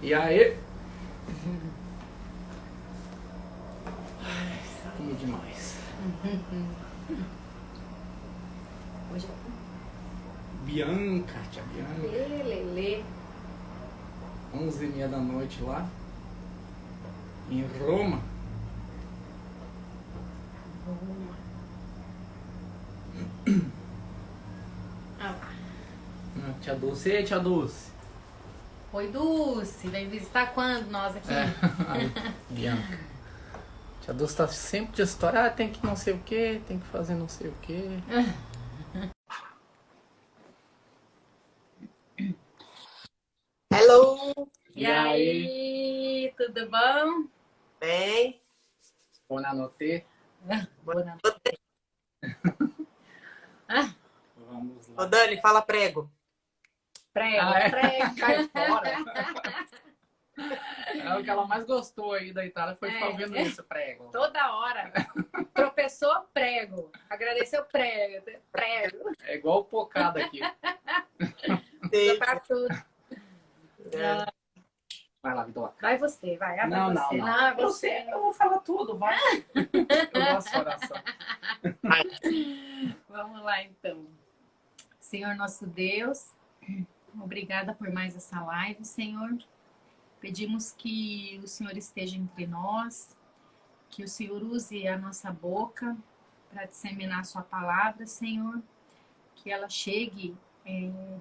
E aí? Ai, comi demais. Hoje Bianca, tia Bianca. Lelê. 11h30 da noite lá. Em Roma. Ah, Tia Dulce, e aí, tia Dulce? oi, Dulce. Vem visitar quando nós aqui? Bianca. Tia Dulce tá sempre de história. Tem que não sei o que, tem que fazer não sei o que. Hello! E aí, tudo bom? Bem? Boa noite. Boa noite. Vamos Ô lá. Dani, fala prego. Prego, Ah, é? prego. Cai fora. É o que ela mais gostou aí da Itália, foi ficar ouvindo isso, prego. Toda hora. Tropeçou, prego. Agradeceu, prego. Prego. É igual o pocado aqui. Sim. Pra tudo. É. Vai lá, Vitor. Vai você, vai. Ah, Não, vai você. não. Não, você. Eu vou falar tudo, vai. Eu gosto de oração. Vamos lá, então. Senhor nosso Deus, obrigada por mais essa live, Senhor. Pedimos que o Senhor esteja entre nós, que o Senhor use a nossa boca para disseminar a sua palavra, Senhor, que ela chegue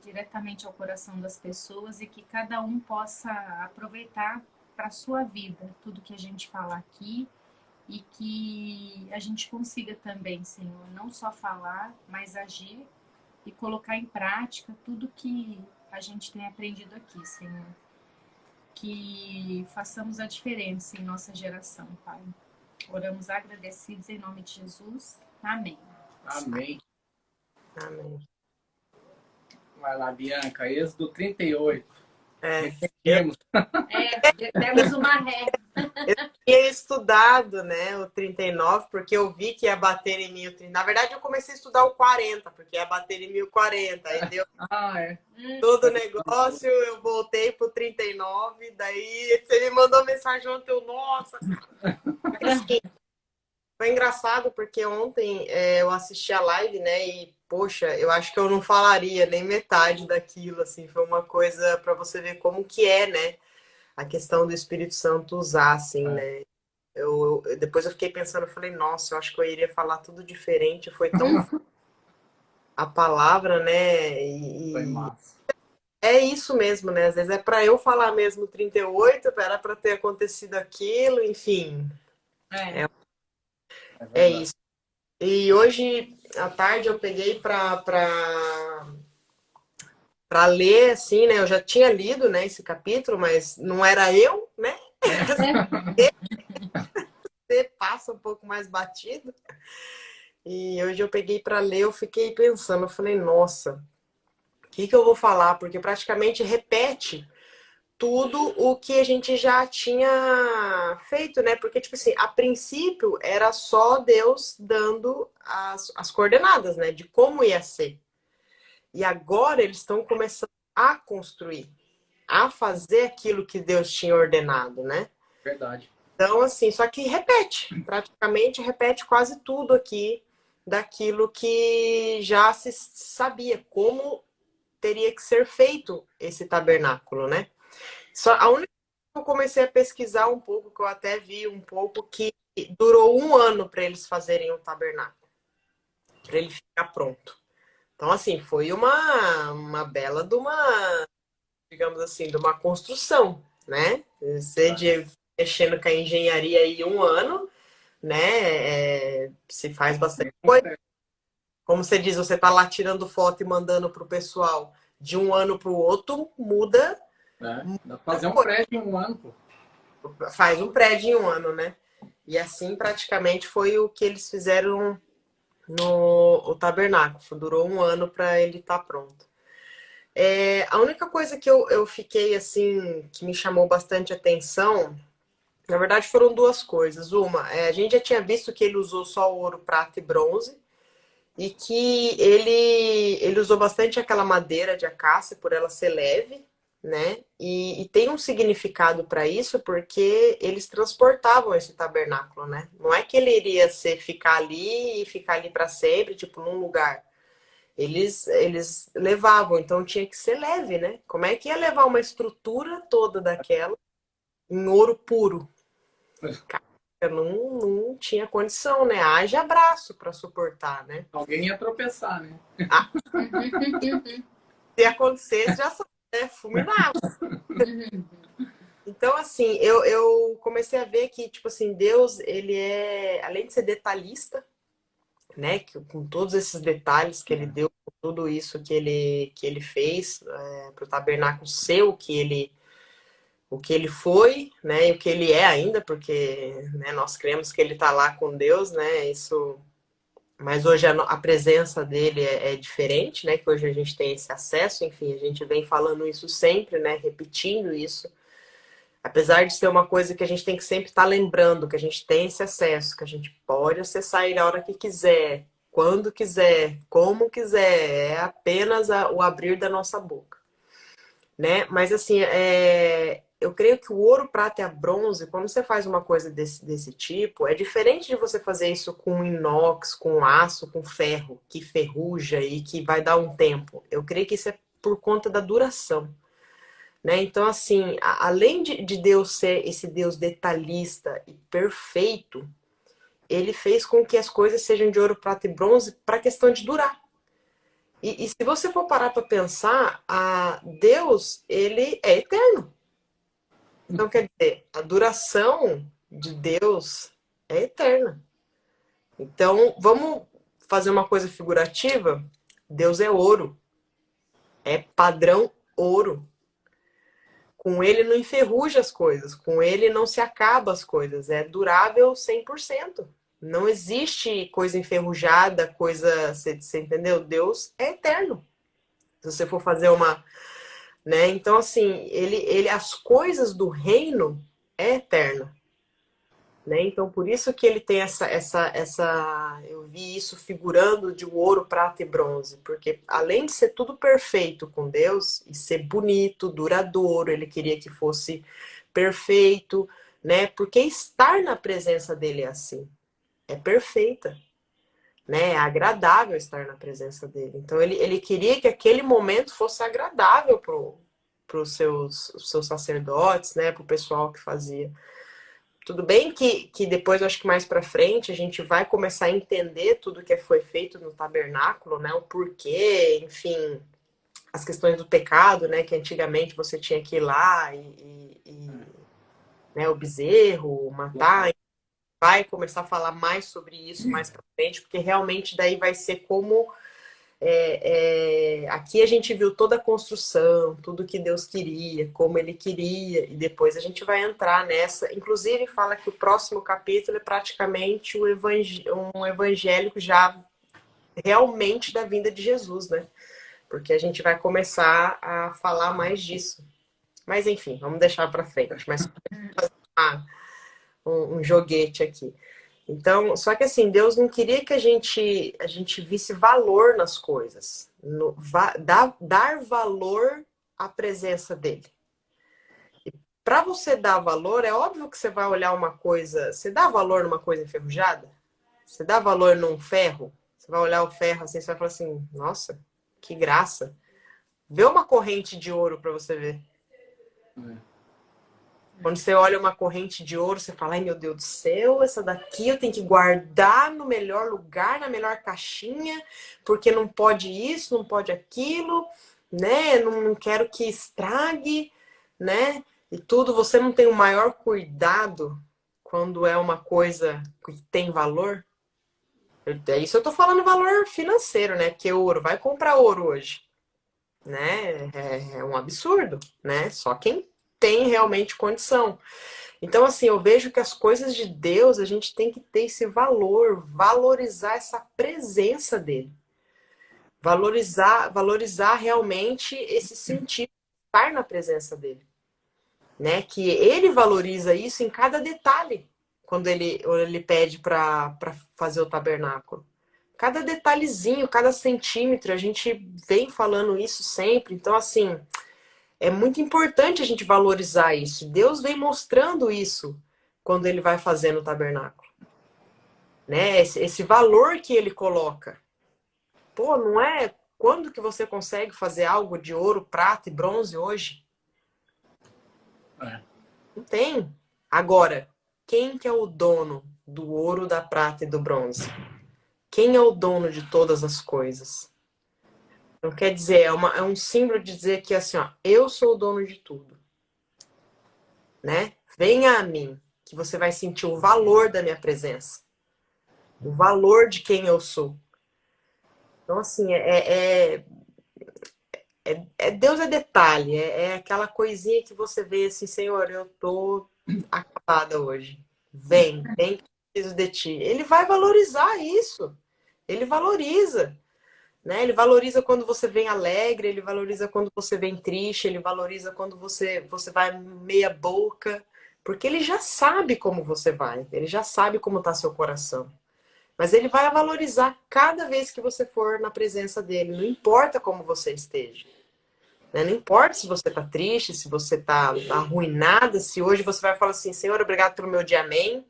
diretamente ao coração das pessoas e que cada um possa aproveitar para a sua vida tudo que a gente falar aqui e que a gente consiga também, Senhor, não só falar, mas agir e colocar em prática tudo que a gente tem aprendido aqui, Senhor. Que façamos a diferença em nossa geração, Pai. Oramos agradecidos em nome de Jesus. Amém. Amém. Amém. Vai lá, Bianca. Êxodo 38. Eu Temos uma ré. tinha estudado, né, o 39, porque eu vi que ia bater em 1030. Na verdade, eu comecei a estudar o 40, porque ia bater em 1040. Aí deu É. todo o negócio, eu voltei pro 39. Daí você me mandou mensagem ontem, eu, nossa. Assim, foi engraçado porque ontem eu assisti a live, né? E, poxa, eu acho que eu não falaria nem metade daquilo, assim. Foi uma coisa para você ver como que é, né? A questão do Espírito Santo usar, assim, né? Depois eu fiquei pensando, eu falei, nossa, eu acho que eu iria falar tudo diferente. Foi tão a palavra, né? Foi massa. É isso mesmo, né? Às vezes é para eu falar mesmo 38, era para ter acontecido aquilo, enfim. É isso. E hoje à tarde eu peguei para ler, assim, né? Eu já tinha lido, né, esse capítulo, mas não era eu, né? Você passa um pouco mais batido. E hoje eu peguei para ler, eu fiquei pensando, eu falei, nossa, o que eu vou falar? Porque praticamente repete tudo o que a gente já tinha feito, né? Porque, tipo assim, a princípio era só Deus dando as coordenadas, né? De como ia ser. E agora eles estão começando a construir, a fazer aquilo que Deus tinha ordenado, né? Verdade. Então, assim, só que repete, praticamente repete quase tudo aqui daquilo que já se sabia, como teria que ser feito esse tabernáculo, né? Só a única coisa que eu comecei a pesquisar um pouco, que eu até vi um pouco, que durou 1 ano para eles fazerem o tabernáculo, para ele ficar pronto. Então, assim, foi uma bela de uma, digamos assim, de uma construção, né? Você mexendo com a engenharia aí 1 ano, né? Se faz bastante coisa. Como você diz, você tá lá tirando foto e mandando pro pessoal. De 1 ano para o outro, muda. Dá pra fazer um prédio em 1 ano, pô. Faz um prédio em 1 ano, né? E assim, praticamente, foi o que eles fizeram no o tabernáculo. Durou 1 ano para ele estar pronto. A única coisa que eu fiquei, assim, que me chamou bastante atenção, na verdade, foram duas coisas. Uma, a gente já tinha visto que ele usou só ouro, prata e bronze, e que ele usou bastante aquela madeira de acácia, por ela ser leve, né? E tem um significado para isso, porque eles transportavam esse tabernáculo, né? Não é que ele iria ficar ali e ficar ali para sempre, tipo, num lugar. Eles levavam, então tinha que ser leve, né? Como é que ia levar uma estrutura toda daquela em ouro puro? Cara, não tinha condição, né? Haja braço para suportar, né? Alguém ia tropeçar, né? Ah, se acontecesse, já sabe, né? Fulminava. Então, assim, eu comecei a ver que, tipo assim, Deus, ele é, além de ser detalhista, né, com todos esses detalhes que ele deu, com tudo isso que ele fez para o tabernáculo ser o que ele foi, né, e o que ele é ainda, porque, né, nós cremos que ele está lá com Deus, né, isso. Mas hoje a presença dele é diferente, né, que hoje a gente tem esse acesso, enfim, a gente vem falando isso sempre, né, repetindo isso. Apesar de ser uma coisa que a gente tem que sempre estar lembrando, que a gente tem esse acesso, que a gente pode acessar ele a hora que quiser, quando quiser, como quiser, é apenas o abrir da nossa boca, né? Mas assim, eu creio que o ouro, prata e a bronze, quando você faz uma coisa desse tipo, é diferente de você fazer isso com inox, com aço, com ferro, que ferruja e que vai dar um tempo. Eu creio que isso é por conta da duração. Né? Então, assim, além de Deus ser esse Deus detalhista e perfeito, ele fez com que as coisas sejam de ouro, prata e bronze para a questão de durar. E se você for parar para pensar, Deus, ele é eterno. Então, quer dizer, a duração de Deus é eterna. Então, vamos fazer uma coisa figurativa? Deus é ouro. É padrão ouro. Com ele não enferruja as coisas, com ele não se acaba as coisas, é durável 100%. Não existe coisa enferrujada, coisa, você entendeu? Deus é eterno. Se você for fazer uma, né? Então assim, as coisas do reino é eterna, né? Então por isso que ele tem eu vi isso figurando de ouro, prata e bronze, porque além de ser tudo perfeito com Deus e ser bonito, duradouro, ele queria que fosse perfeito, né? Porque estar na presença dele é assim, é perfeita, né? É agradável estar na presença dele. Então ele queria que aquele momento fosse agradável para os seus sacerdotes, né? Para o pessoal que fazia. Tudo bem que depois, eu acho que mais para frente, a gente vai começar a entender tudo que foi feito no tabernáculo, né? O porquê, enfim, as questões do pecado, né? Que antigamente você tinha que ir lá né, o bezerro, matar. Vai começar a falar mais sobre isso mais para frente, porque realmente daí vai ser como aqui a gente viu toda a construção, tudo que Deus queria, como Ele queria, e depois a gente vai entrar nessa. Inclusive, fala que o próximo capítulo é praticamente um evangélico já realmente da vinda de Jesus, né? Porque a gente vai começar a falar mais disso. Mas enfim, vamos deixar para frente. Mas um joguete aqui. Então, só que assim, Deus não queria que a gente visse valor nas coisas, dar valor à presença dele. E para você dar valor, é óbvio que você vai olhar uma coisa. Você dá valor numa coisa enferrujada? Você dá valor num ferro? Você vai olhar o ferro assim, você vai falar assim: nossa, que graça. Vê uma corrente de ouro para você ver. Quando você olha uma corrente de ouro, você fala: ai meu Deus do céu, essa daqui eu tenho que guardar no melhor lugar, na melhor caixinha, porque não pode isso, não pode aquilo, né? Não quero que estrague, né? E tudo, você não tem o maior cuidado quando é uma coisa que tem valor. Isso eu tô falando valor financeiro, né? Porque ouro, vai comprar ouro hoje, né? É um absurdo, né? Só quem tem realmente condição. Então, assim, eu vejo que as coisas de Deus, a gente tem que ter esse valor, valorizar essa presença dele. Valorizar realmente esse sentido de estar na presença dele. Né? Que ele valoriza isso em cada detalhe, quando ele pede para fazer o tabernáculo. Cada detalhezinho, cada centímetro, a gente vem falando isso sempre. Então, assim, é muito importante a gente valorizar isso. Deus vem mostrando isso quando ele vai fazendo o tabernáculo. Né? Esse valor que ele coloca. Pô, não é... Quando que você consegue fazer algo de ouro, prata e bronze hoje? É. Não tem. Agora, quem que é o dono do ouro, da prata e do bronze? Quem é o dono de todas as coisas? Não quer dizer, é um símbolo de dizer que assim, ó, eu sou o dono de tudo. Né? Venha a mim, que você vai sentir o valor da minha presença. O valor de quem eu sou. Então, assim, Deus é detalhe, é aquela coisinha que você vê assim, Senhor, eu tô acabada hoje. Vem que eu preciso de ti. Ele vai valorizar isso. Ele valoriza. Né? Ele valoriza quando você vem alegre, ele valoriza quando você vem triste, ele valoriza quando você vai meia boca, porque ele já sabe como você vai, ele já sabe como está seu coração. Mas ele vai valorizar cada vez que você for na presença dele, não importa como você esteja. Né? Não importa se você está triste, se você está arruinada, se hoje você vai falar assim, Senhor, obrigado pelo meu dia, amém.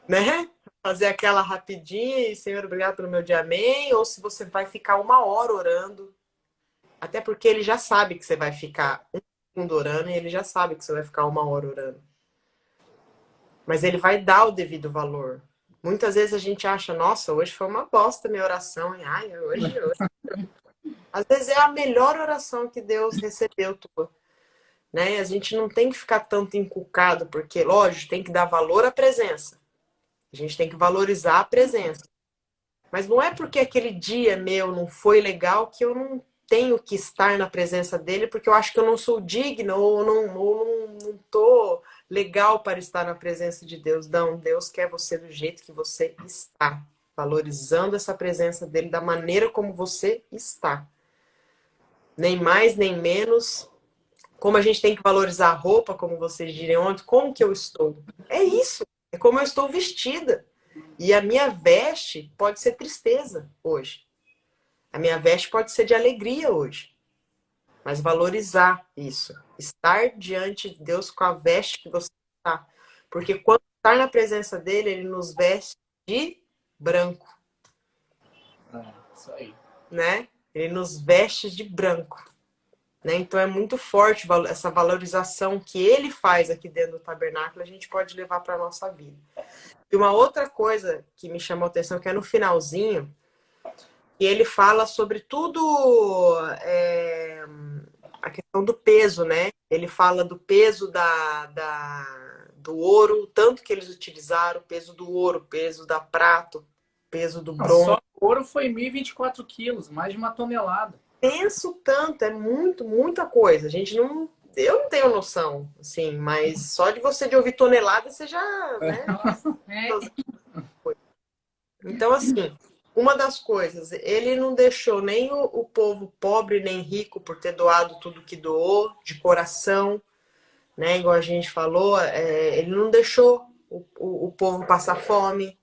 Né? Fazer aquela rapidinha e Senhor, obrigado pelo meu dia, amém. Ou se você vai ficar 1 hora orando. Até porque ele já sabe que você vai ficar 1 segundo orando e ele já sabe que você vai ficar 1 hora orando. Mas ele vai dar o devido valor. Muitas vezes a gente acha, nossa, hoje foi uma bosta minha oração. E, ai, hoje. Às vezes é a melhor oração que Deus recebeu tua. Né? A gente não tem que ficar tanto encucado, porque, lógico, tem que dar valor à presença. A gente tem que valorizar a presença. Mas não é porque aquele dia meu não foi legal que eu não tenho que estar na presença dele, porque eu acho que eu não sou digno ou não tô legal para estar na presença de Deus. Não, Deus quer você do jeito que você está, valorizando essa presença dele da maneira como você está. Nem mais, nem menos. Como a gente tem que valorizar a roupa, como vocês diriam ontem, como que eu estou? É isso, é como eu estou vestida. E a minha veste pode ser tristeza hoje. A minha veste pode ser de alegria hoje. Mas valorizar isso. Estar diante de Deus com a veste que você está. Porque quando estar na presença dele, ele nos veste de branco. Isso aí. Né? Ele nos veste de branco. Né? Então é muito forte essa valorização que ele faz aqui dentro do tabernáculo, a gente pode levar para a nossa vida. E uma outra coisa que me chamou a atenção, que é no finalzinho, e ele fala sobre tudo a questão do peso, né? Ele fala do peso do ouro, tanto que eles utilizaram, o peso do ouro, o peso da prata, o peso do bronze. Só o ouro foi 1.024 quilos, mais de 1 tonelada. Penso tanto, é muita coisa. A gente não... Eu não tenho noção, assim, mas só de você de ouvir tonelada, você já... Né? Então, assim, uma das coisas, ele não deixou nem o povo pobre nem rico por ter doado tudo que doou, de coração, né? Igual a gente falou, ele não deixou o povo passar fome.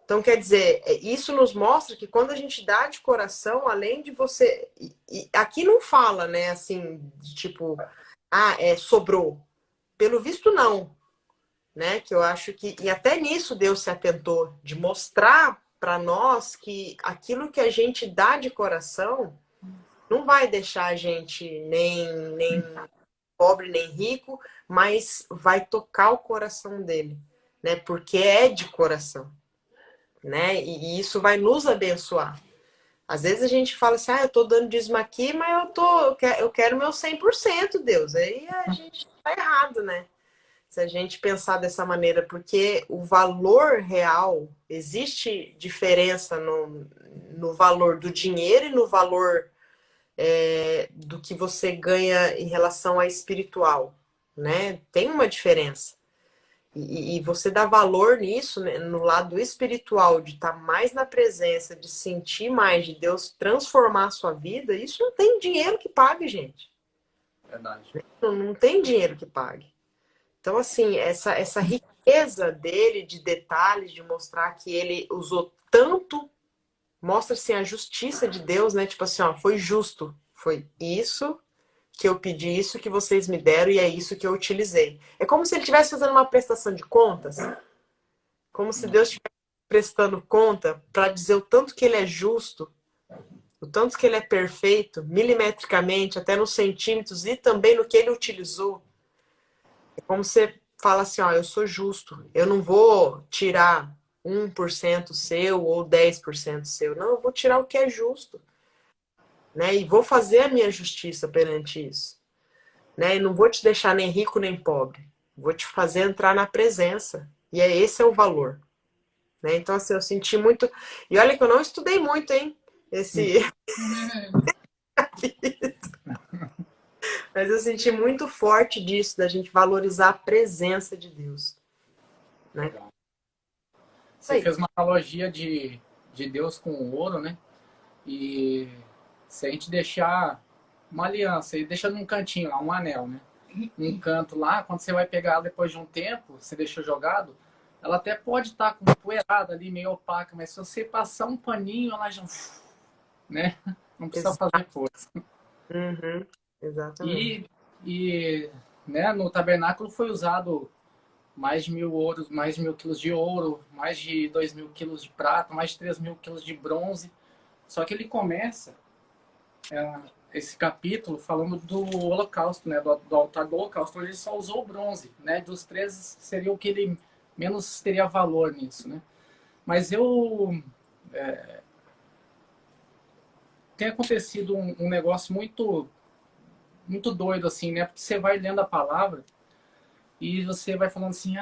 Então, quer dizer, isso nos mostra que quando a gente dá de coração, além de você... E aqui não fala, né, assim, de tipo, sobrou. Pelo visto, não. Né? Que eu acho que... E até nisso Deus se atentou, de mostrar para nós que aquilo que a gente dá de coração não vai deixar a gente nem pobre, nem rico, mas vai tocar o coração dele, né? Porque é de coração. Né? E isso vai nos abençoar. Às vezes a gente fala assim, eu tô dando dízimo aqui, mas eu quero meu 100%, Deus. Aí a gente tá errado, né? Se a gente pensar dessa maneira, porque o valor real, existe diferença no valor do dinheiro e no valor do que você ganha em relação a espiritual, né? Tem uma diferença. E você dá valor nisso, né, no lado espiritual, de estar mais na presença, de sentir mais, de Deus transformar a sua vida, isso não tem dinheiro que pague, gente. Verdade. Não tem dinheiro que pague. Então, assim, essa riqueza dele de detalhes, de mostrar que ele usou tanto, mostra, assim, a justiça de Deus, né? Tipo assim, ó, foi justo. Foi isso, que eu pedi isso que vocês me deram e é isso que eu utilizei. É como se ele estivesse fazendo uma prestação de contas, como se Deus estivesse prestando conta para dizer o tanto que ele é justo, o tanto que ele é perfeito, milimetricamente, até nos centímetros e também no que ele utilizou. É como você fala assim, ó, eu sou justo, eu não vou tirar 1% seu ou 10% seu, não, eu vou tirar o que é justo, né? E vou fazer a minha justiça perante isso, né? E não vou te deixar nem rico nem pobre, vou te fazer entrar na presença. E esse é o valor, né? Então, assim, eu senti muito. E olha que eu não estudei muito, hein? Esse. Mas eu senti muito forte disso, da gente valorizar a presença de Deus, né? Legal. Isso Você aí. fez uma analogia de Deus com o ouro, né? E se a gente deixar uma aliança e deixa num cantinho lá, um anel, né? Num canto lá, quando você vai pegar ela depois de um tempo, você deixou jogado, ela até pode estar com poeirada ali, meio opaca, mas se você passar um paninho, ela já, né? Não precisa fazer força. Uhum, exatamente. E, e né, no tabernáculo foi usado mais de 1.000 ouros, mais de 1.000 quilos de ouro, mais de 2.000 quilos de prata, mais de 3.000 quilos de bronze. Só que ele começa esse capítulo falando do holocausto, né, do altar do holocausto. Ele só usou o bronze, né? Dos três seria o que ele menos teria valor nisso, né? Mas tem acontecido um negócio muito doido assim, né? Porque você vai lendo a palavra e você vai falando assim,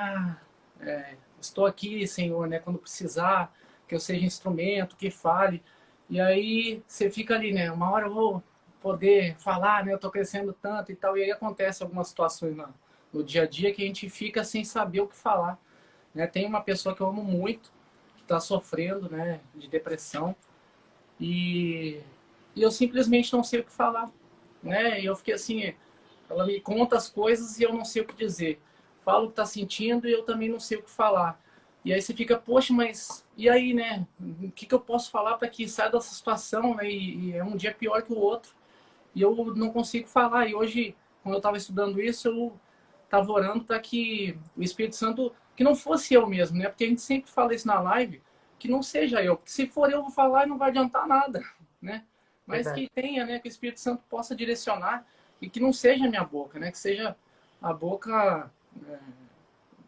estou aqui, Senhor, né? Quando precisar, que eu seja instrumento, que fale. E aí você fica ali, né? Uma hora eu vou poder falar, né? Eu tô crescendo tanto e tal. E aí acontece algumas situações no dia a dia que a gente fica sem saber o que falar, né? Tem uma pessoa que eu amo muito, que está sofrendo, né? De depressão. E, e eu simplesmente não sei o que falar, né? E eu fiquei assim, ela me conta as coisas e eu não sei o que dizer. Fala o que tá sentindo e eu também não sei o que falar. E aí você fica, poxa, mas e aí, né? O que eu posso falar para que saia dessa situação, né? E é um dia pior que o outro. E eu não consigo falar. E hoje, quando eu estava estudando isso, eu estava orando para que o Espírito Santo, que não fosse eu mesmo, né? Porque a gente sempre fala isso na live, que não seja eu. Porque se for eu, vou falar e não vai adiantar nada, né? Mas Verdade. que tenha, né? Que o Espírito Santo possa direcionar e que não seja a minha boca, né? Que seja a boca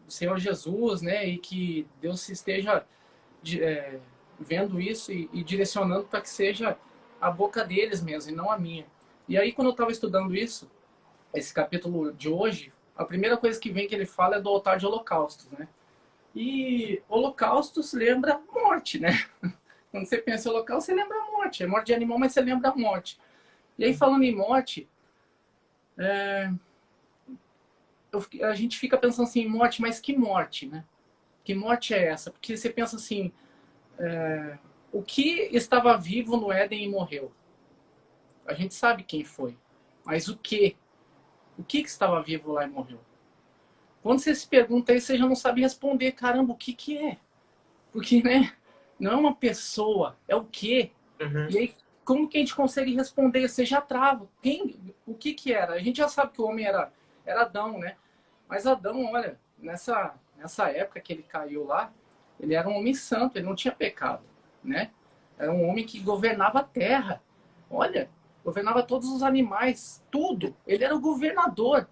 do Senhor Jesus, né? E que Deus esteja vendo isso e direcionando para que seja a boca deles mesmo e não a minha. E aí, quando eu estava estudando isso, esse capítulo de hoje, a primeira coisa que vem que ele fala é do altar de holocaustos, né? E holocaustos lembra morte, né? Quando você pensa em holocausto, você lembra a morte. É morte de animal, mas você lembra a morte. E aí, falando em morte, a gente fica pensando assim, morte, mas que morte, né? Que morte é essa? Porque você pensa assim, o que estava vivo no Éden e morreu? A gente sabe quem foi. Mas o que? O que estava vivo lá e morreu? Quando você se pergunta aí, você já não sabe responder. Caramba, o que é? Porque, né? Não é uma pessoa, é o quê? Uhum. E aí, como que a gente consegue responder? Você já trava. O que era? A gente já sabe que o homem era Adão, né? Mas Adão, olha, nessa época que ele caiu lá, ele era um homem santo, ele não tinha pecado, né? Era um homem que governava a terra. Olha, governava todos os animais, tudo. Ele era o governador,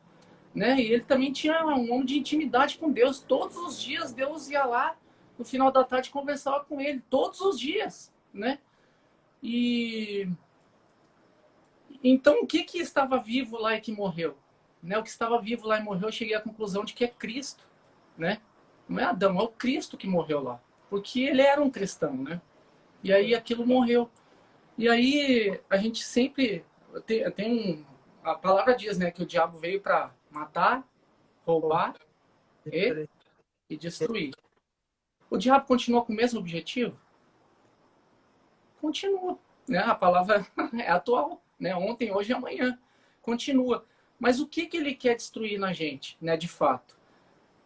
né? E ele também tinha um homem de intimidade com Deus. Todos os dias Deus ia lá no final da tarde conversava com ele, todos os dias, né? E então o que estava vivo lá e que morreu? Né? O que estava vivo lá e morreu, eu cheguei à conclusão de que é Cristo, né? Não é Adão, é o Cristo que morreu lá, porque ele era um cristão, né? E aí aquilo morreu. E aí a gente sempre a palavra diz, né, que o diabo veio para matar, roubar e destruir. O diabo continua com o mesmo objetivo? Continua, né? A palavra é atual, né? Ontem, hoje e amanhã. Continua. Mas o que ele quer destruir na gente, né, de fato?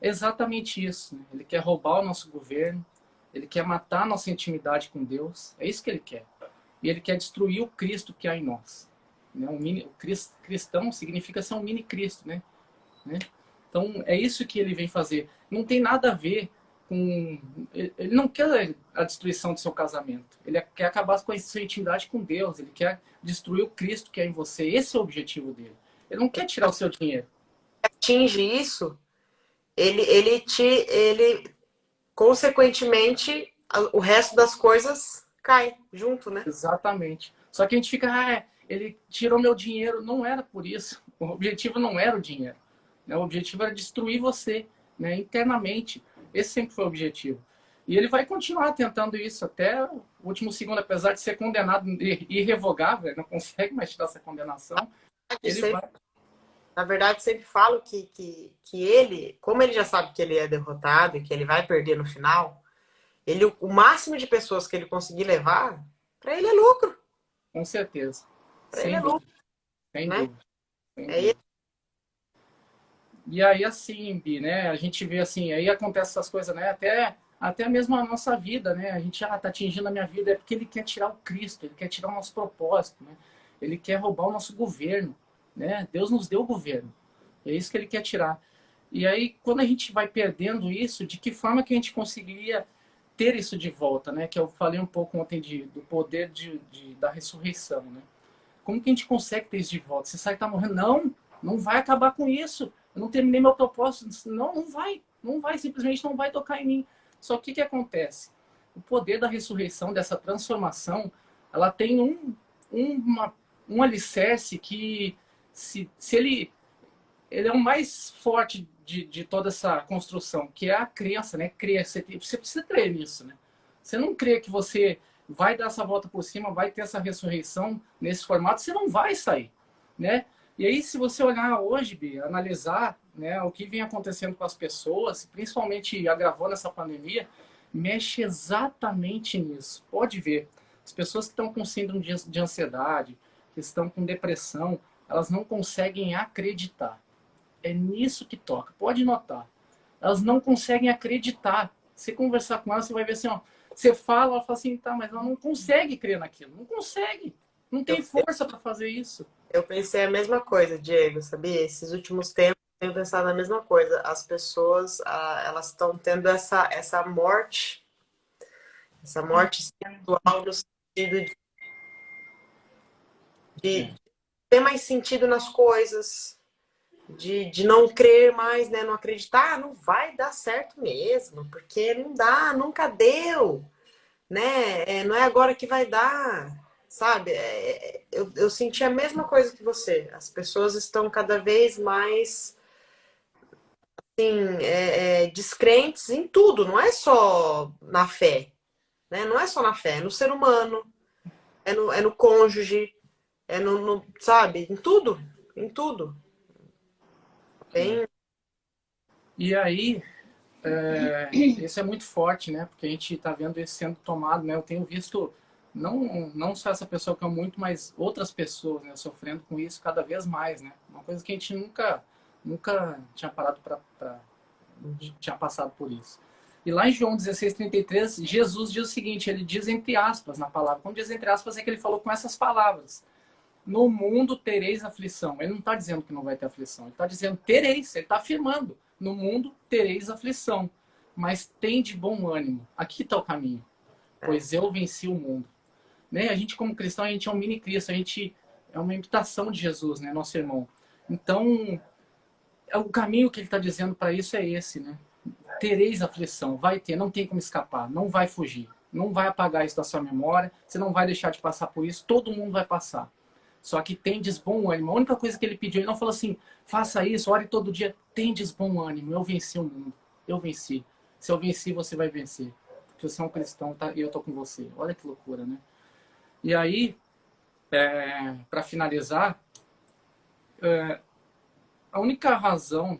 É exatamente isso. Né? Ele quer roubar o nosso governo, ele quer matar a nossa intimidade com Deus. É isso que ele quer. E ele quer destruir o Cristo que há em nós. né? O cristão significa ser um mini Cristo, né? Então, é isso que ele vem fazer. Não tem nada a ver com... Ele não quer a destruição do seu casamento. Ele quer acabar com a sua intimidade com Deus. Ele quer destruir o Cristo que é em você. Esse é o objetivo dele. Ele não quer tirar o seu dinheiro. Atinge isso, ele consequentemente, o resto das coisas cai junto, né? Exatamente. Só que a gente fica, ele tirou meu dinheiro. Não era por isso. O objetivo não era o dinheiro, né? O objetivo era destruir você, né, internamente. Esse sempre foi o objetivo. E ele vai continuar tentando isso até o último segundo, apesar de ser condenado irrevogável, ele não consegue mais tirar essa condenação. Ele vai... Na verdade, sempre falo que ele, como ele já sabe que ele é derrotado e que ele vai perder no final, o máximo de pessoas que ele conseguir levar, para ele é lucro. Com certeza. Para ele é lucro. Sem né? dúvida. Sem dúvida. E aí, assim, Bi, né? A gente vê assim, aí acontece essas coisas, né? Até mesmo a nossa vida, né? A gente, tá atingindo a minha vida, é porque ele quer tirar o Cristo, ele quer tirar o nosso propósito, né? Ele quer roubar o nosso governo, né? Deus nos deu o governo. É isso que ele quer tirar. E aí, quando a gente vai perdendo isso, de que forma que a gente conseguiria ter isso de volta, né? Que eu falei um pouco ontem do poder da ressurreição, né? Como que a gente consegue ter isso de volta? Você sabe que tá morrendo? Não vai acabar com isso. Eu não terminei meu propósito. Não vai, simplesmente não vai tocar em mim. Só que o que acontece? O poder da ressurreição, dessa transformação, ela tem um alicerce que, se ele é o mais forte de toda essa construção, que é a crença, né? Você precisa crer nisso, né? Você não crê que você vai dar essa volta por cima, vai ter essa ressurreição nesse formato, você não vai sair, né? E aí, se você olhar hoje, Bia, analisar, né, o que vem acontecendo com as pessoas, principalmente agravando essa pandemia, mexe exatamente nisso. Pode ver. As pessoas que estão com síndrome de ansiedade, que estão com depressão, elas não conseguem acreditar. É nisso que toca. Pode notar. Elas não conseguem acreditar. Você conversar com elas, você vai ver assim, ó, você fala, ela fala assim, tá, mas ela não consegue crer naquilo. Não consegue. Não tem força para fazer isso. Eu pensei a mesma coisa, Diego, sabia? Esses últimos tempos eu tenho pensado a mesma coisa. As pessoas, elas estão tendo essa morte espiritual no sentido de ter mais sentido nas coisas, de não crer mais, né? Não acreditar, não vai dar certo mesmo, porque não dá, nunca deu, né? Não é agora que vai dar, sabe? Eu senti a mesma coisa que você. As pessoas estão cada vez mais assim, descrentes em tudo, não é só na fé, né? Não é só na fé, é no ser humano, é no cônjuge, sabe? Em tudo, em tudo. Bem... E aí, isso é muito forte, né? Porque a gente está vendo isso sendo tomado, né? Eu tenho visto, não só essa pessoa que eu muito, mas outras pessoas, né, sofrendo com isso cada vez mais, né? Uma coisa que a gente nunca tinha parado tinha passado por isso. E lá em João 16:33, Jesus diz o seguinte, ele diz entre aspas na palavra. Quando diz entre aspas é que ele falou com essas palavras. No mundo tereis aflição. Ele não está dizendo que não vai ter aflição. Ele está dizendo tereis. Ele está afirmando. No mundo tereis aflição. Mas tem de bom ânimo. Aqui está o caminho. Pois eu venci o mundo. Né? A gente, como cristão, a gente é um mini Cristo. A gente é uma imitação de Jesus, né? Nosso irmão. Então, o caminho que ele está dizendo para isso é esse, né? Tereis aflição. Vai ter. Não tem como escapar. Não vai fugir. Não vai apagar isso da sua memória. Você não vai deixar de passar por isso. Todo mundo vai passar. Só que tendes bom ânimo. A única coisa que ele pediu, ele não falou assim, faça isso, ore todo dia. Tendes bom ânimo. Eu venci o mundo. Eu venci. Se eu venci, você vai vencer. Porque você é um cristão, tá? E eu tô com você. Olha que loucura, né? E aí, para finalizar, a única razão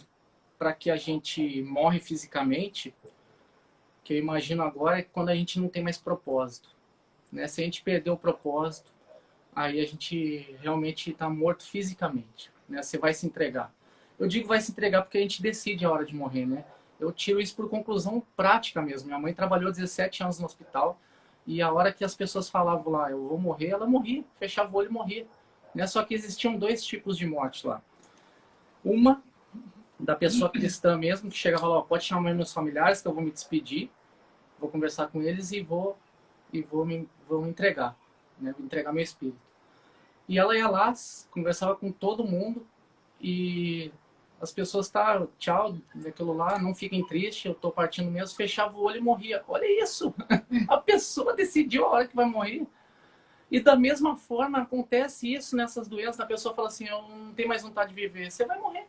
para que a gente morre fisicamente, que eu imagino agora, é quando a gente não tem mais propósito. Né? Se a gente perdeu o propósito, aí a gente realmente está morto fisicamente, né? Você vai se entregar. Eu digo vai se entregar porque a gente decide a hora de morrer, né? Eu tiro isso por conclusão prática mesmo. Minha mãe trabalhou 17 anos no hospital e a hora que as pessoas falavam lá, eu vou morrer, ela morria, fechava o olho e morria. né? Só que existiam dois tipos de morte lá. Uma da pessoa cristã mesmo, que chega e fala, ó, pode chamar meus familiares que eu vou me despedir, vou conversar com eles e vou me entregar, né? Vou entregar meu espírito. E ela ia lá, conversava com todo mundo e as pessoas tá, tchau, daquilo lá, não fiquem tristes, eu tô partindo mesmo, fechava o olho e morria. Olha isso! A pessoa decidiu a hora que vai morrer. E da mesma forma acontece isso nessas doenças, a pessoa fala assim, eu não tenho mais vontade de viver, você vai morrer.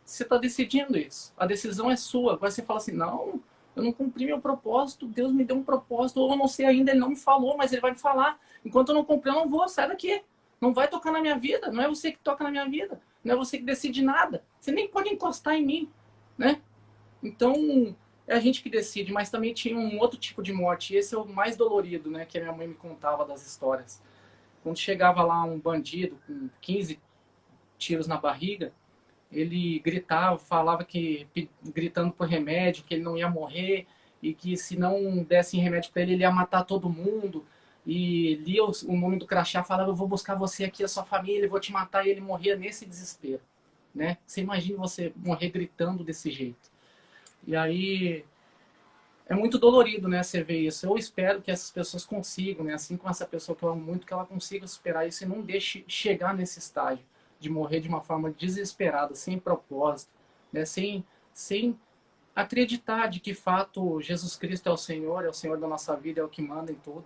Você está decidindo isso. A decisão é sua. Agora você fala assim, não, eu não cumpri meu propósito, Deus me deu um propósito, ou eu não sei ainda, ele não me falou, mas ele vai me falar. Enquanto eu não cumprir, eu não vou, sai daqui. Não vai tocar na minha vida, não é você que toca na minha vida, não é você que decide nada. Você nem pode encostar em mim, né? Então, é a gente que decide, mas também tinha um outro tipo de morte, e esse é o mais dolorido, né, que a minha mãe me contava das histórias. Quando chegava lá um bandido com 15 tiros na barriga, ele gritava, falava que, gritando por remédio, que ele não ia morrer e que se não dessem remédio para ele, ele ia matar todo mundo. E lia o nome do crachá, falava, eu vou buscar você aqui, a sua família, eu vou te matar. E ele morria nesse desespero, né? Você imagina você morrer gritando desse jeito. E aí é muito dolorido, né, você ver isso. Eu espero que essas pessoas consigam, né, assim como essa pessoa que eu amo muito, que ela consiga superar isso e não deixe chegar nesse estágio de morrer de uma forma desesperada, sem propósito, né, sem acreditar de que fato Jesus Cristo é o Senhor da nossa vida, é o que manda em tudo,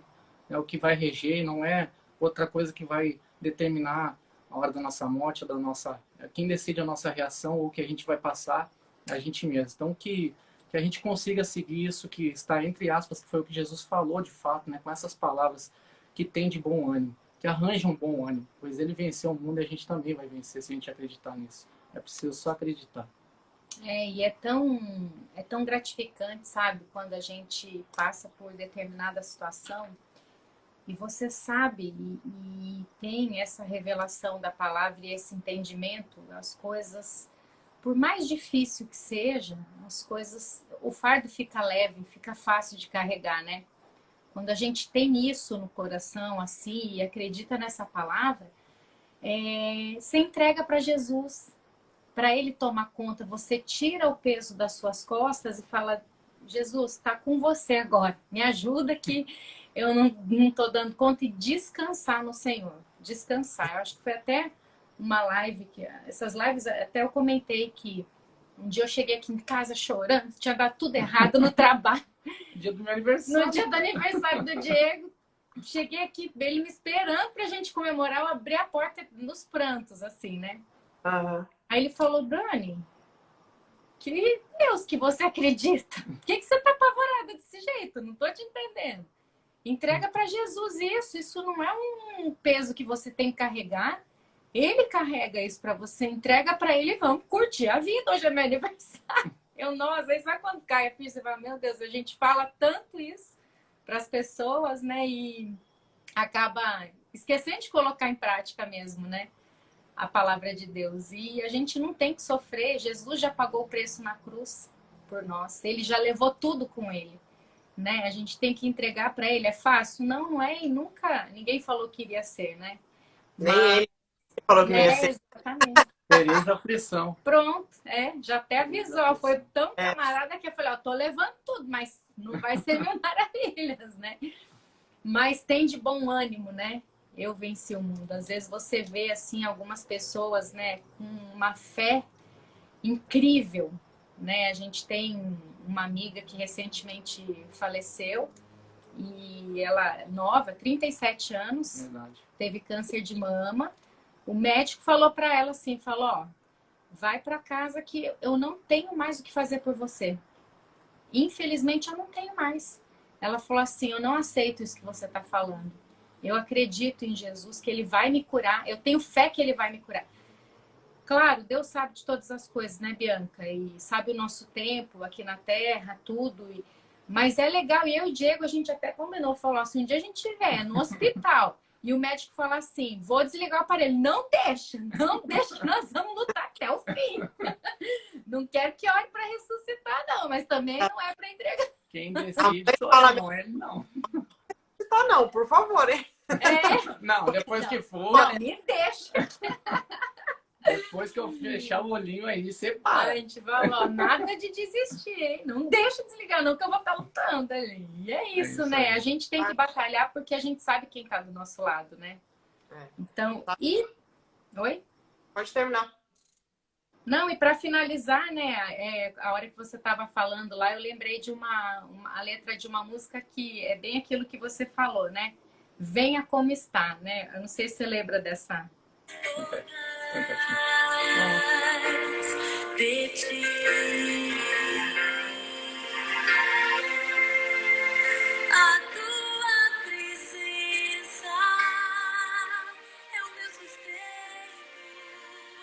é o que vai reger, não é outra coisa que vai determinar a hora da nossa morte, da nossa, quem decide a nossa reação ou o que a gente vai passar, é a gente mesmo. Então que a gente consiga seguir isso que está entre aspas, que foi o que Jesus falou de fato, né, com essas palavras que tem de bom ânimo, que arranja um bom ânimo, pois ele venceu o mundo e a gente também vai vencer se a gente acreditar nisso. É preciso só acreditar. E é tão gratificante, sabe, quando a gente passa por determinada situação e você sabe e tem essa revelação da palavra e esse entendimento, as coisas, por mais difícil que seja, as coisas, o fardo fica leve, fica fácil de carregar, né? Quando a gente tem isso no coração, assim, e acredita nessa palavra, você entrega para Jesus, para Ele tomar conta. Você tira o peso das suas costas e fala, Jesus, está com você agora. Me ajuda que eu não estou dando conta, e descansar no Senhor. Descansar. Eu acho que foi até uma live, essas lives, até eu comentei que um dia eu cheguei aqui em casa chorando, tinha dado tudo errado no trabalho. Dia do meu aniversário. No dia do aniversário do Diego, cheguei aqui, ele me esperando pra gente comemorar, eu abri a porta nos prantos, assim, né? Uhum. Aí ele falou, Dani, que Deus que você acredita? Por que você tá apavorada desse jeito? Não tô te entendendo. Entrega pra Jesus isso não é um peso que você tem que carregar. Ele carrega isso pra você, entrega pra ele e vamos curtir a vida. Hoje é meu aniversário. Nossa, aí sabe quando cai a ficha, você fala, meu Deus, a gente fala tanto isso para as pessoas, né? E acaba esquecendo de colocar em prática mesmo, né? A palavra de Deus. E a gente não tem que sofrer. Jesus já pagou o preço na cruz por nós. Ele já levou tudo com ele, né? A gente tem que entregar para ele. É fácil? Não, não é. E nunca ninguém falou que iria ser, né? Nem ele falou que não ia ser. Exatamente. Feliz da aflição. Pronto, já até avisou. Foi tão camarada que eu falei, ó, tô levando tudo, mas não vai ser mil maravilhas, né? Mas tem de bom ânimo, né? Eu venci o mundo. Às vezes você vê, assim, algumas pessoas, né, com uma fé incrível, né? A gente tem uma amiga que recentemente faleceu e ela, nova, 37 anos, Verdade. teve câncer de mama. O médico falou para ela assim, falou, ó, vai para casa que eu não tenho mais o que fazer por você. Infelizmente, eu não tenho mais. Ela falou assim, eu não aceito isso que você está falando. Eu acredito em Jesus, que Ele vai me curar. Eu tenho fé que Ele vai me curar. Claro, Deus sabe de todas as coisas, né, Bianca? E sabe o nosso tempo aqui na Terra, tudo. Mas é legal. E eu e o Diego, a gente até combinou, falou assim, um dia a gente estiver no hospital e o médico fala assim, vou desligar o aparelho. Não deixa, nós vamos lutar até o fim. Não quero que ore para ressuscitar, não, mas também não é para entregar. Quem decide sou eu, não é ele, não. Não, por favor, hein? É, Não, depois que for, não, me deixa. depois que eu fechar o olhinho aí, você para. Gente, vamos, nada de desistir, hein? Não deixa desligar, não, que eu vou estar lutando ali. E é isso, isso né? aí. A gente tem que batalhar porque a gente sabe quem tá do nosso lado, né? É. Então, Tá. e. Oi? Pode terminar. Não, e para finalizar, né, a hora que você estava falando lá, eu lembrei de a letra de uma música que é bem aquilo que você falou, né? Venha como está, né? Eu não sei se você lembra dessa. De ti. A tua presença é o meu sustento,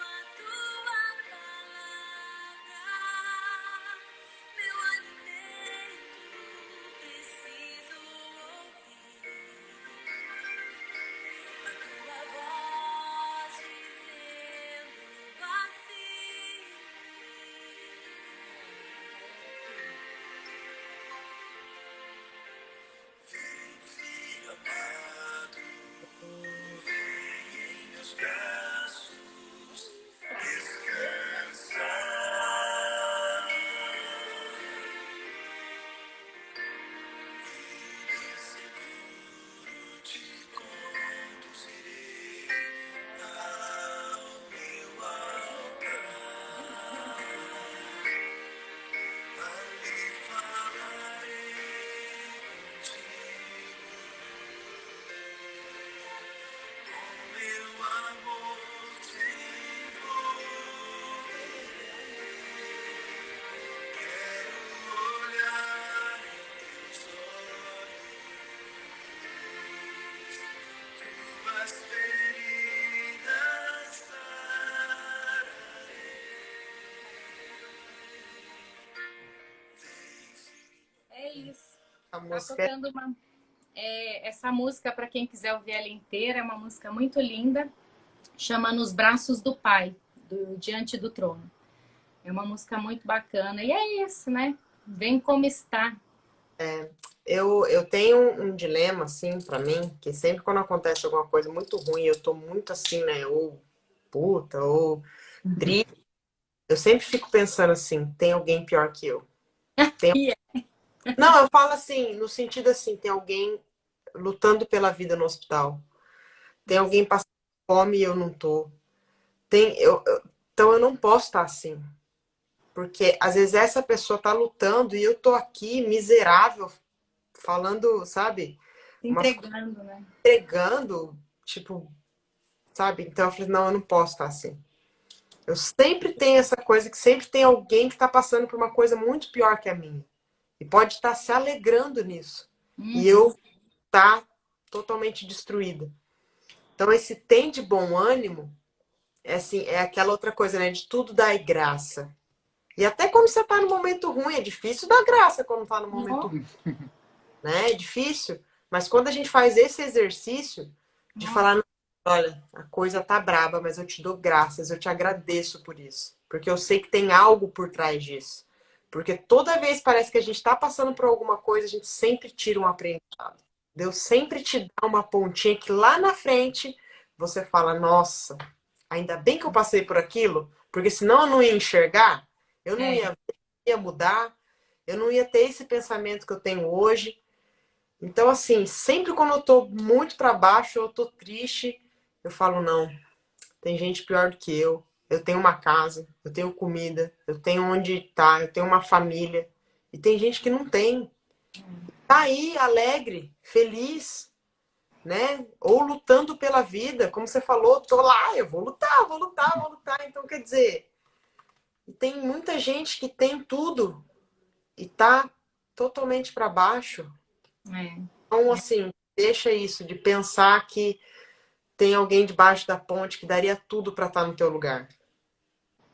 a tua palavra, meu alimento, preciso ouvir a tua voz dizendo assim. Vem, filho amado, vem em meus braços, descansa. E seguro te conduzirei ao meu altar. Ali falarei contigo. Com meu amor te envolverei. Quero olhar em teus olhos, tuas feridas sararei. É isso. A Tá música tocando essa música, para quem quiser ouvir ela inteira, é uma música muito linda, chama Nos Braços do Pai, do Diante do Trono. É uma música muito bacana. E é isso, né? Vem como está. eu tenho um dilema, assim, pra mim, que sempre quando acontece alguma coisa muito ruim, eu tô muito assim, né? Ou puta, ou triste. Eu sempre fico pensando assim, tem alguém pior que eu. Tem... E Não, eu falo assim, no sentido assim, tem alguém lutando pela vida no hospital. Tem alguém passando fome e eu não tô. Então eu não posso estar assim. Porque às vezes essa pessoa tá lutando e eu tô aqui miserável, falando, sabe? se Umas entregando, né? entregando, tipo, sabe? Então eu falei, não, eu não posso estar assim. Eu sempre tenho essa coisa que sempre tem alguém que está passando por uma coisa muito pior que a minha. E pode estar se alegrando nisso. E eu tá totalmente destruída. Então esse tem de bom ânimo é assim, é aquela outra coisa, né? De tudo dar graça. E até quando você tá no momento ruim, é difícil dar graça quando tá no momento ruim, né? É difícil. Mas quando a gente faz esse exercício de falar, olha, a coisa tá braba, mas eu te dou graças, eu te agradeço por isso. Porque eu sei que tem algo por trás disso. Porque toda vez parece que a gente tá passando por alguma coisa, a gente sempre tira um aprendizado. Deus sempre te dá uma pontinha que lá na frente você fala, nossa, ainda bem que eu passei por aquilo, porque senão eu não ia enxergar, eu não ia mudar, eu não ia ter esse pensamento que eu tenho hoje. Então, assim, sempre quando eu tô muito para baixo, eu tô triste, eu falo, não, tem gente pior do que eu tenho uma casa, eu tenho comida, eu tenho onde estar, eu tenho uma família, e tem gente que não tem. Tá aí, alegre, feliz, né? Ou lutando pela vida, como você falou, tô lá, eu vou lutar, vou lutar, vou lutar. Então, quer dizer, tem muita gente que tem tudo e tá totalmente para baixo. Então, assim, deixa isso de pensar que tem alguém debaixo da ponte que daria tudo para estar no teu lugar.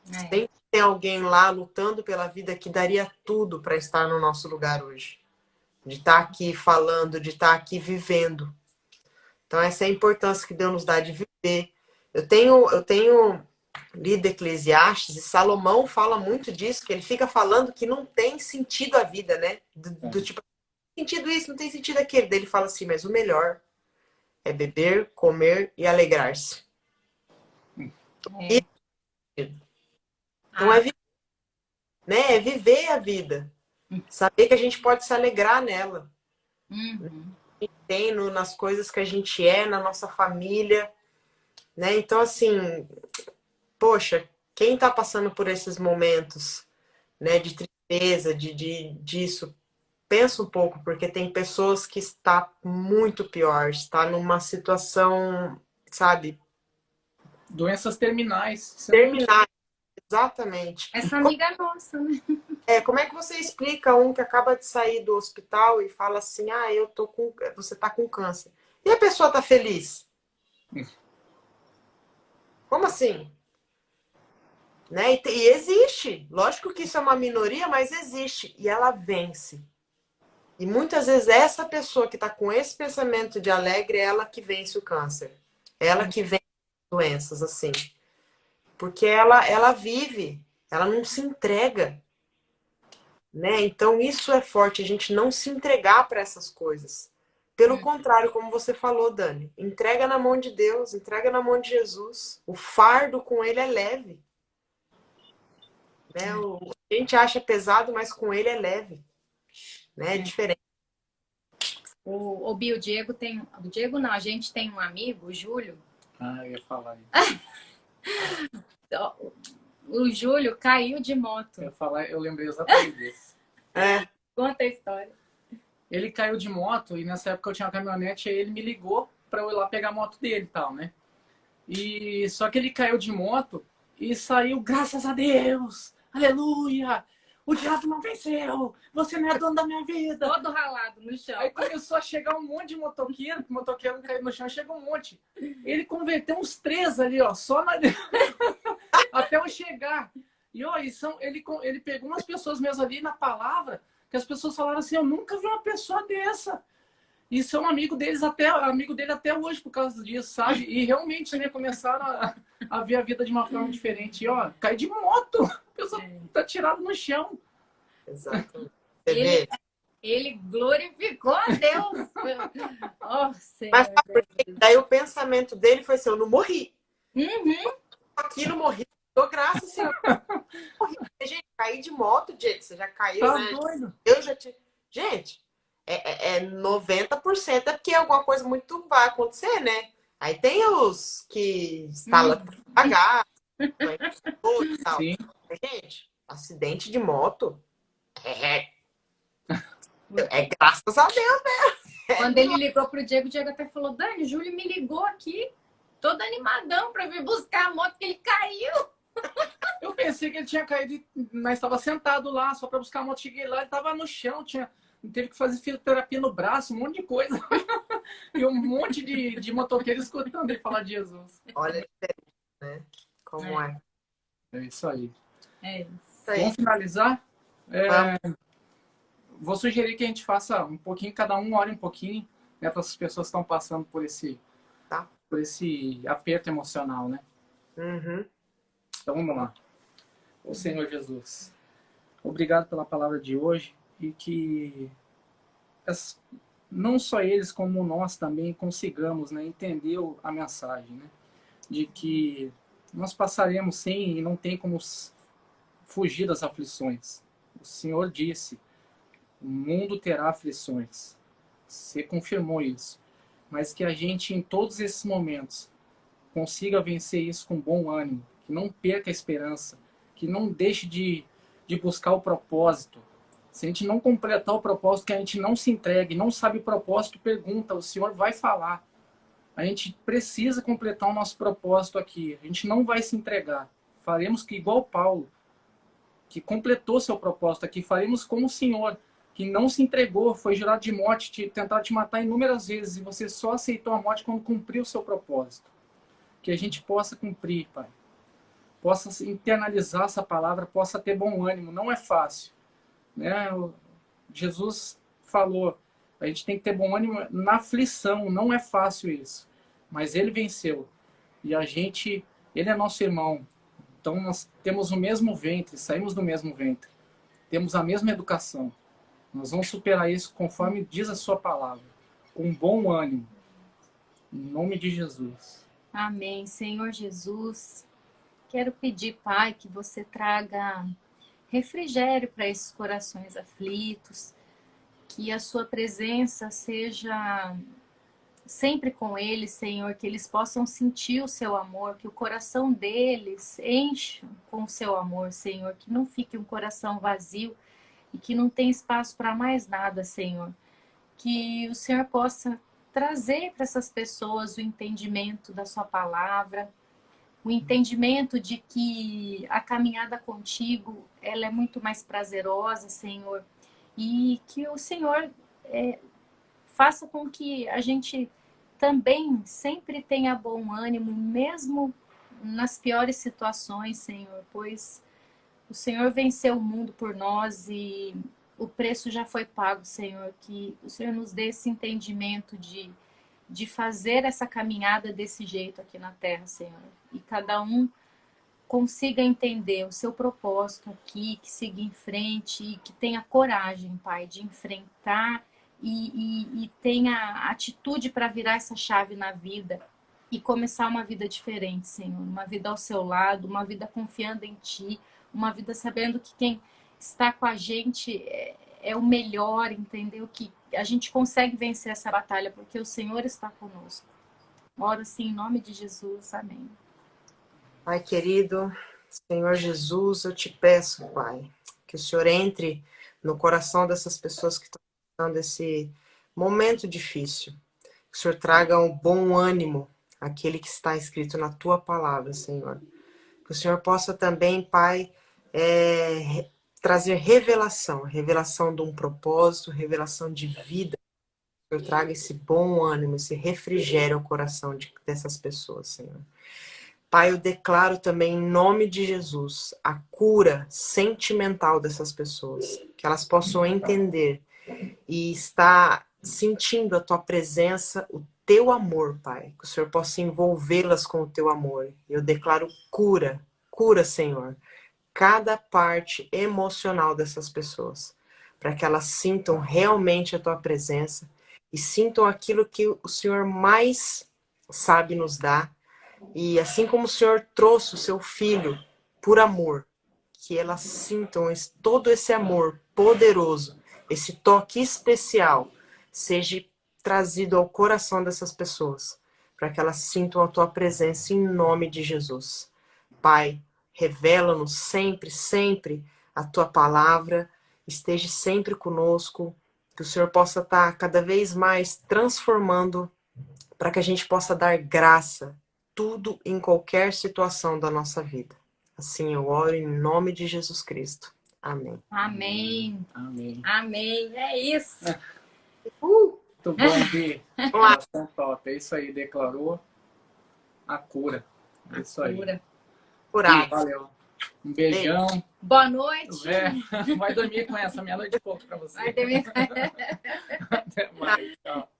Sempre tem alguém lá lutando pela vida que daria tudo para estar no nosso lugar hoje. De estar aqui falando, de estar aqui vivendo. Então, essa é a importância que Deus nos dá de viver. Eu tenho lido Eclesiastes e Salomão fala muito disso, que ele fica falando que não tem sentido a vida, né? Do tipo, não tem sentido isso, não tem sentido aquele. Daí ele fala assim, mas o melhor é beber, comer e alegrar-se. É. Então é viver, né? É viver a vida. Saber que a gente pode se alegrar nela. Uhum. Tem nas coisas que a gente é, na nossa família, né? Então, assim, poxa, quem tá passando por esses momentos, né, de tristeza, disso, pensa um pouco, porque tem pessoas que está muito pior, está numa situação, sabe, Doenças terminais. Você não... terminar. Exatamente. Essa amiga nossa, né? Como é que você explica um que acaba de sair do hospital e fala assim, ah, você tá com câncer. E a pessoa tá feliz? Como assim? Né? E existe. Lógico que isso é uma minoria, mas existe. E ela vence. E muitas vezes essa pessoa que está com esse pensamento de alegre é ela que vence o câncer. Ela que vence doenças, assim. Porque ela vive, ela não se entrega. Né? Então isso é forte, a gente não se entregar para essas coisas. Pelo contrário, como você falou, Dani, entrega na mão de Deus, entrega na mão de Jesus. O fardo com ele é leve. Né? A gente acha pesado, mas com ele é leve. Né? É diferente. O Bio, o Diego tem. O Diego não, a gente tem um amigo, o Júlio. Ah, eu ia falar isso. O Júlio caiu de moto. Eu ia falar, eu lembrei exatamente disso. É. Conta a história. Ele caiu de moto e nessa época eu tinha uma caminhonete, aí ele me ligou pra eu ir lá pegar a moto dele e tal, né? E só que ele caiu de moto e saiu, graças a Deus, aleluia, o diabo não venceu, você não é dono da minha vida. Todo ralado no chão. Aí começou a chegar um monte de motoqueiro, que o motoqueiro caiu no chão, chegou um monte. Ele converteu uns 3 ali, ó, só na... até eu chegar. E ó, ele pegou umas pessoas mesmo ali na palavra, que as pessoas falaram assim, eu nunca vi uma pessoa dessa. E são amigo dele até hoje por causa disso, sabe? E realmente, né, começaram a ver a vida de uma forma diferente. E ó, cai de moto, a pessoa tá tirada no chão. Exato. Ele glorificou a Deus. Oh, Senhor. Mas sabe por quê? Daí o pensamento dele foi assim, eu não morri. Uhum. Aqui não morri. Dou graças, Senhor. Morri. Gente, cair de moto, gente, você já caiu, Tá né? doido. Eu já te... Gente, 90% é porque alguma coisa muito vai acontecer, né? Aí tem os que instalam devagar, e tal. Sim. Gente, acidente de moto é graças a Deus. Quando ele ligou pro Diego, o Diego até falou, Dani, o Júlio me ligou aqui, todo animadão pra vir buscar a moto, que ele caiu. Eu pensei que ele tinha caído, mas estava sentado lá só para buscar a moto. Cheguei lá, ele estava no chão, teve que fazer fisioterapia no braço, um monte de coisa. E um monte de motoqueiro escutando ele falar de Jesus. Olha, né? Como é. É isso aí. É isso. Isso aí. Vamos finalizar? Vou sugerir que a gente faça um pouquinho, cada um ore um pouquinho, né, para as pessoas que estão passando por esse aperto emocional, né? Uhum. Então vamos lá. Ô Senhor Jesus, obrigado pela palavra de hoje e que não só eles como nós também consigamos, né, entender a mensagem, né, de que nós passaremos sim e não tem como fugir das aflições. O Senhor disse, o mundo terá aflições. Você confirmou isso. Mas que a gente em todos esses momentos consiga vencer isso com bom ânimo, que não perca a esperança, que não deixe de buscar o propósito. Se a gente não completar o propósito, que a gente não se entregue, não sabe o propósito, pergunta, o Senhor vai falar. A gente precisa completar o nosso propósito aqui. A gente não vai se entregar. Faremos que igual Paulo, que completou seu propósito aqui, faremos como o Senhor, que não se entregou, foi jurado de morte, tentaram te matar inúmeras vezes, e você só aceitou a morte quando cumpriu o seu propósito. Que a gente possa cumprir, Pai. Possa internalizar essa palavra, possa ter bom ânimo. Não é fácil, né? Jesus falou, a gente tem que ter bom ânimo na aflição, não é fácil isso. Mas ele venceu. E ele é nosso irmão. Então nós temos o mesmo ventre, saímos do mesmo ventre. Temos a mesma educação. Nós vamos superar isso conforme diz a sua palavra. Com bom ânimo. Em nome de Jesus. Amém. Senhor Jesus, quero pedir, Pai, que você traga refrigério para esses corações aflitos, que a sua presença seja sempre com eles, Senhor, que eles possam sentir o seu amor, que o coração deles encha com o seu amor, Senhor, que não fique um coração vazio e que não tenha espaço para mais nada, Senhor. Que o Senhor possa trazer para essas pessoas o entendimento da sua palavra, o entendimento de que a caminhada contigo, ela é muito mais prazerosa, Senhor, e que o Senhor faça com que a gente também sempre tenha bom ânimo, mesmo nas piores situações, Senhor, pois o Senhor venceu o mundo por nós e o preço já foi pago, Senhor. Que o Senhor nos dê esse entendimento de fazer essa caminhada desse jeito aqui na Terra, Senhor. E cada um consiga entender o seu propósito aqui, que siga em frente e que tenha coragem, Pai, de enfrentar e tenha atitude para virar essa chave na vida e começar uma vida diferente, Senhor. Uma vida ao seu lado, uma vida confiando em Ti, uma vida sabendo que quem está com a gente é o melhor, entendeu? Que a gente consegue vencer essa batalha porque o Senhor está conosco. Oro assim em nome de Jesus. Amém. Pai querido, Senhor Jesus, eu te peço, Pai, que o Senhor entre no coração dessas pessoas que estão passando esse momento difícil. Que o Senhor traga um bom ânimo, aquele que está escrito na Tua palavra, Senhor. Que o Senhor possa também, Pai, trazer revelação de um propósito, revelação de vida. Que o Senhor traga esse bom ânimo, esse refrigério ao coração dessas pessoas, Senhor. Pai, eu declaro também em nome de Jesus a cura sentimental dessas pessoas, que elas possam entender e estar sentindo a Tua presença, o Teu amor, Pai, que o Senhor possa envolvê-las com o Teu amor. Eu declaro cura, Senhor, cada parte emocional dessas pessoas, para que elas sintam realmente a Tua presença e sintam aquilo que o Senhor mais sabe nos dar. E assim como o Senhor trouxe o seu filho por amor, que elas sintam todo esse amor poderoso, esse toque especial, seja trazido ao coração dessas pessoas, para que elas sintam a Tua presença em nome de Jesus. Pai, revela-nos sempre, sempre a Tua palavra, esteja sempre conosco, que o Senhor possa estar cada vez mais transformando, para que a gente possa dar graça, tudo em qualquer situação da nossa vida. Assim eu oro em nome de Jesus Cristo. Amém. Amém. Amém. Amém. É isso. Muito bom, Bi. Olá. Bastante top. É isso aí, declarou a cura. É isso aí. Cura. Curado. Valeu. Um beijão. Boa noite. Vai dormir com essa meia-noite e pouco pra você. Vai dormir. Até mais. Tchau.